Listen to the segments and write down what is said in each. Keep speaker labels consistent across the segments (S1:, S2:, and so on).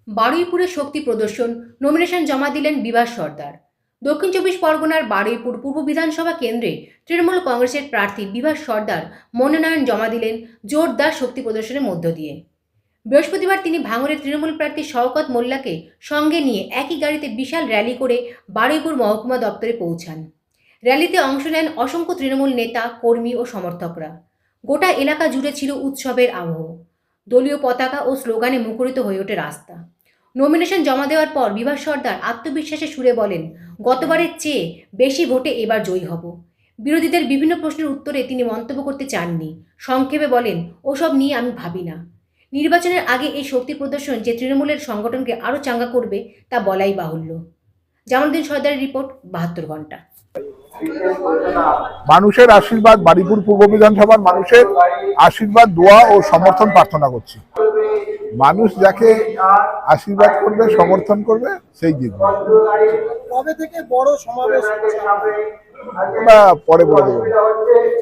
S1: বারুইপুরে শক্তি প্রদর্শন, নমিনেশন জমা দিলেন বিভাস সর্দার। দক্ষিণ চব্বিশ পরগনার বারুইপুর পূর্ব বিধানসভা কেন্দ্রে তৃণমূল কংগ্রেসের প্রার্থী বিভাস সর্দার মনোনয়ন জমা দিলেন জোরদার শক্তি প্রদর্শনের মধ্য দিয়ে। বৃহস্পতিবার তিনি ভাঙড়ের তৃণমূল প্রার্থী শওকত মোল্লাকে সঙ্গে নিয়ে একই গাড়িতে বিশাল র্যালি করে বারুইপুর মহকুমা দপ্তরে পৌঁছান। র্যালিতে অংশ নেন অসংখ্য তৃণমূল নেতা, কর্মী ও সমর্থকরা। গোটা এলাকা জুড়ে ছিল উৎসবের আবহ। দলীয় পতাকা ও স্লোগানে মুখরিত হয়ে ওঠে রাস্তা। নমিনেশন জমা দেওয়ার পর বিভাস সর্দার আত্মবিশ্বাসে সুরে বলেন, গতবারের চেয়ে বেশি ভোটে এবার জয়ী হব। বিরোধীদের বিভিন্ন প্রশ্নের উত্তরে তিনি মন্তব্য করতে চাননি। সংক্ষেপে বলেন, ওসব নিয়ে আমি ভাবি না। নির্বাচনের আগে এই শক্তি প্রদর্শন যে তৃণমূলের সংগঠনকে আরও চাঙ্গা করবে তা বলাই বাহুল্য। জামালউদ্দিন সর্দারের রিপোর্ট, 72 ঘন্টা।
S2: মানুষের আশীর্বাদ, বারুইপুর পূর্ব বিধানসভার মানুষের আশীর্বাদ, দোয়া ও সমর্থন প্রার্থনা করছি। মানুষ যাকে আশীর্বাদ করবে, সমর্থন করবে, সেই জিতবে।
S3: কবে থেকে বড় সমাবেশ
S2: আমরা পরে বলে দেবো।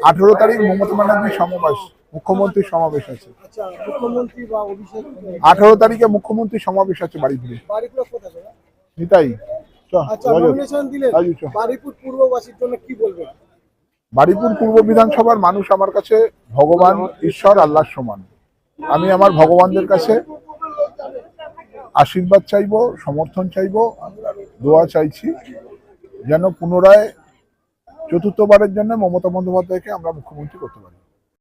S2: 18 তারিখ মমতা ব্যানার্জির সমাবেশ, মুখ্যমন্ত্রীর সমাবেশ আছে।
S3: আচ্ছা, মুখ্যমন্ত্রী বা অভিষেক
S2: 18 তারিখে মুখ্যমন্ত্রীর সমাবেশ আছে বারুইপুরে।
S3: বারুইপুর কোথায়?
S2: নিতাই।
S3: আচ্ছা, নমিনেশন দিলেন, বারুইপুর পূর্ববাসীর জন্য কি বলবেন?
S2: বারুইপুর পূর্ব বিধানসভার মানুষ আমার কাছে ভগবান, ঈশ্বর, আল্লাহর সমান। আমি আমার ভগবানদের কাছে আশীর্বাদ চাইবো, সমর্থন চাইবো, দোয়া চাইছি যেন পুনরায় চতুর্থবারের জন্য মমতা বন্দ্যোপাধ্যায়কে আমরা মুখ্যমন্ত্রী করতে পারি।